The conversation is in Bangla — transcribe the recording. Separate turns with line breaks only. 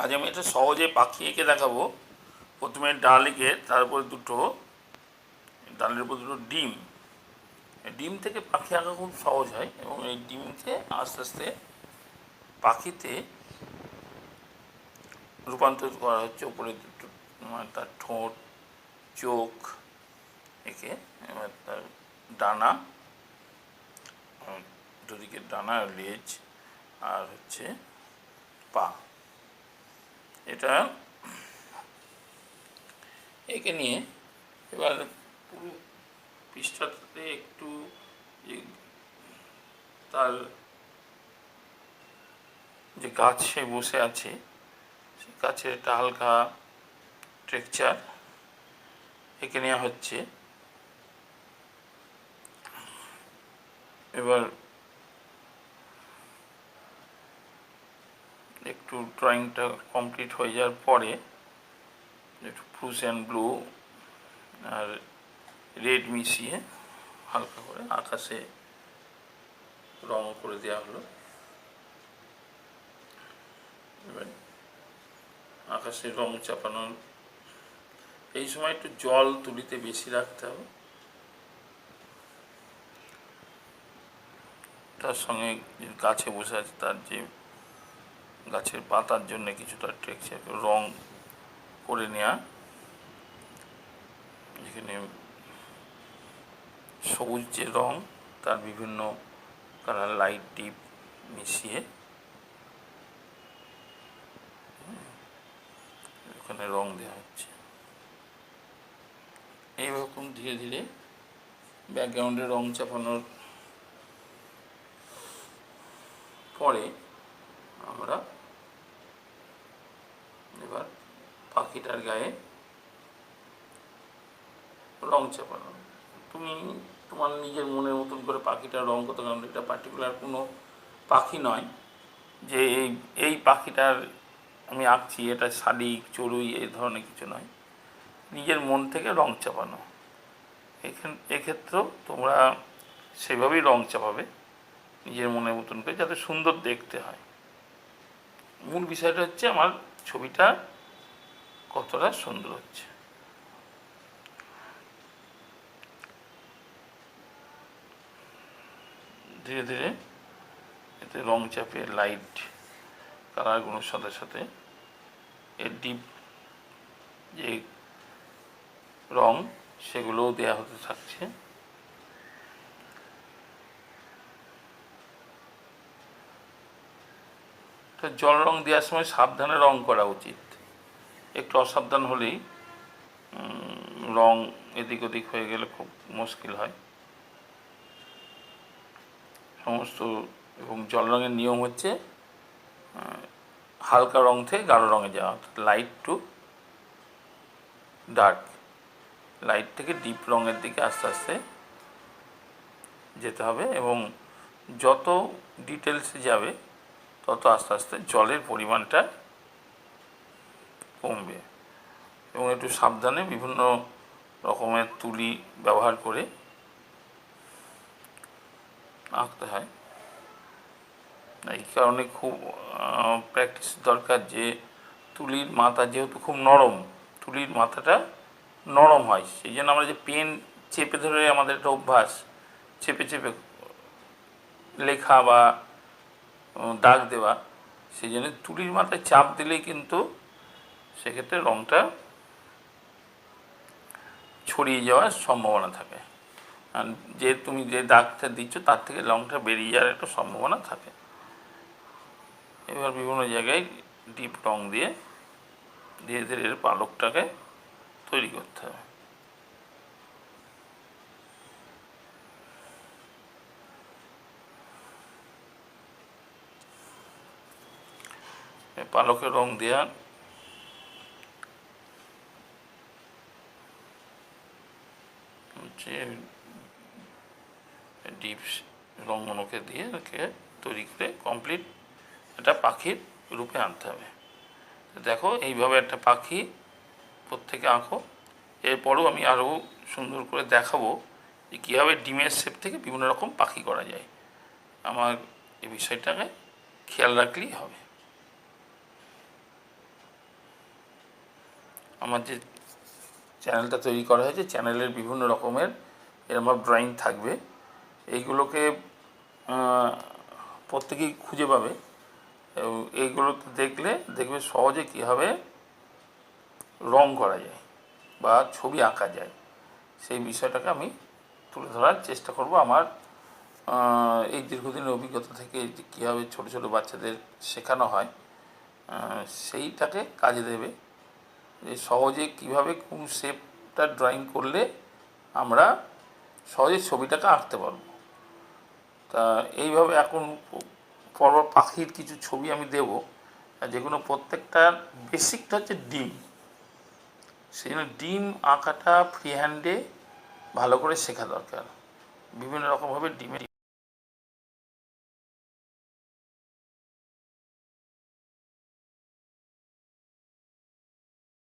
আজ আমি এটা সহজে পাখি এঁকে দেখাবো। প্রথমে ডাল এঁকে তারপরে ডালের উপর দুটো ডিম। এই ডিম থেকে পাখি আঁকা খুব সহজ হয় এবং এই ডিমকে আস্তে আস্তে পাখিতে রূপান্তরিত করা হচ্ছে। উপরে দুটো তার ঠোঁট, চোখ এঁকে এবার তার ডানা, দুদিকে ডানা, লেজ আর হচ্ছে পা, এটা এঁকে নিয়ে এবার পুরো পৃষ্ঠাটাতে একটু তার যে গাছে বসে আছে সেই গাছের একটা হালকা টেক্সচার এঁকে নেওয়া হচ্ছে। এবার একটু ড্রয়িংটা কমপ্লিট হয়ে যাওয়ার পরে একটু ব্লুস অ্যান্ড ব্লু আর রেড মিশিয়ে হালকা করে আকাশে রং করে দেওয়া হলো। এবার আকাশে রং চাপানোর এই সময় একটু জল তুলিতে বেশি রাখতে হবে। তার সঙ্গে গাছে বসে আছে তার যে গাছের পাতার জন্য কিছুটা টেক্সচার রং করে নেওয়া, যেখানে সবুজ যে রং তার বিভিন্ন কালার লাইট ডিপ মিশিয়ে ওখানে রং দেওয়া হচ্ছে। এইরকম ধীরে ধীরে ব্যাকগ্রাউন্ডে রং চাপানোর পরে আমরা এবার পাখিটার গায়ে রং চাপানো। তুমি তোমার নিজের মনের মতন করে পাখিটার রং করতে, কারণ এটা পার্টিকুলার কোনো পাখি নয় যে এই পাখিটার আমি আঁকছি, এটা শালিক, চড়ুই এই ধরনের কিছু নয়, নিজের মন থেকে রং চাপানো। এক্ষেত্রেও তোমরা সেভাবেই রং চাপাবে নিজের মনের মতন করে, যাতে সুন্দর দেখতে হয়। মূল বিষয়টা হচ্ছে আমার ছবিটা কতটা সুন্দর হচ্ছে। ধীরে ধীরে এতে রং চাপিয়ে লাইট কালারগুলোর সাথে সাথে এর ডিপ যে রং সেগুলোও দেওয়া হতে থাকছে। জল রং দেওয়ার সময় সাবধানে রং করা উচিত, একটু অসাবধান হলেই রং এদিক ওদিক হয়ে গেলে খুব মুশকিল হয় সমস্ত। এবং জল রঙের নিয়ম হচ্ছে হালকা রং থেকে গাঢ় রঙে যাওয়া, লাইট টু ডার্ক, লাইট থেকে ডিপ রঙের দিকে আস্তে আস্তে যেতে হবে। এবং যত ডিটেলসে যাবে তত আস্তে আস্তে জলের পরিমাণটা কমবে। এবং একটু সাবধানে বিভিন্ন রকমের তুলি ব্যবহার করে আঁকতে হয়। এই কারণে খুব প্র্যাকটিস দরকার, যে তুলির মাথা যেহেতু খুব নরম, তুলির মাথাটা নরম হয়, সেই জন্য আমরা যে পেন চেপে ধরে আমাদের একটা অভ্যাস, চেপে চেপে লেখা বা দাগ দেওয়া, সেই জন্য তুলির মাথায় চাপ দিলেই কিন্তু সেক্ষেত্রে রঙটা ছড়িয়ে যাওয়ার সম্ভাবনা থাকে। আর যে তুমি যে দাগটা দিচ্ছ তার থেকে রঙটা বেরিয়ে যাওয়ার একটা সম্ভাবনা থাকে। এবার বিভিন্ন জায়গায় ডিপ রং দিয়ে ধীরে ধীরে এর পালকটাকে তৈরি করতে হবে। পালকের রং দেওয়া হচ্ছে ডিপ রঙগুলোকে দিয়ে একে তৈরি করে কমপ্লিট একটা পাখির রূপে আনতে হবে। দেখো এইভাবে একটা পাখি প্রত্যেকে আঁকো। এরপরও আমি আরও সুন্দর করে দেখাবো যে কীভাবে ডিমের শেপ থেকে বিভিন্ন রকম পাখি করা যায়। আমার এই বিষয়টাকে খেয়াল রাখলেই হবে। আমার যে চ্যানেলটা তৈরি করা হয়েছে, চ্যানেলের বিভিন্ন রকমের এরকম ড্রয়িং থাকবে। এইগুলোকে প্রত্যেকেই খুঁজে পাবে এবং এইগুলোতে দেখবে সহজে কীভাবে রং করা যায় বা ছবি আঁকা যায়, সেই বিষয়টাকে আমি তুলে ধরার চেষ্টা করব আমার এই দীর্ঘদিনের অভিজ্ঞতা থেকে। যে কীভাবে ছোটো ছোটো বাচ্চাদের শেখানো হয় সেইটাকে কাজে দেবে, যে সহজে কীভাবে কোন শেপটা ড্রয়িং করলে আমরা সহজে ছবিটাকে আঁকতে পারবো। তা এইভাবে এখন পরপর পাখির কিছু ছবি আমি দেব, যেগুলো প্রত্যেকটার বেসিকটা হচ্ছে ডিম। সেই জন্য ডিম আঁকাটা ফ্রি হ্যান্ডে ভালো করে শেখা দরকার। বিভিন্ন রকমভাবে ডিমের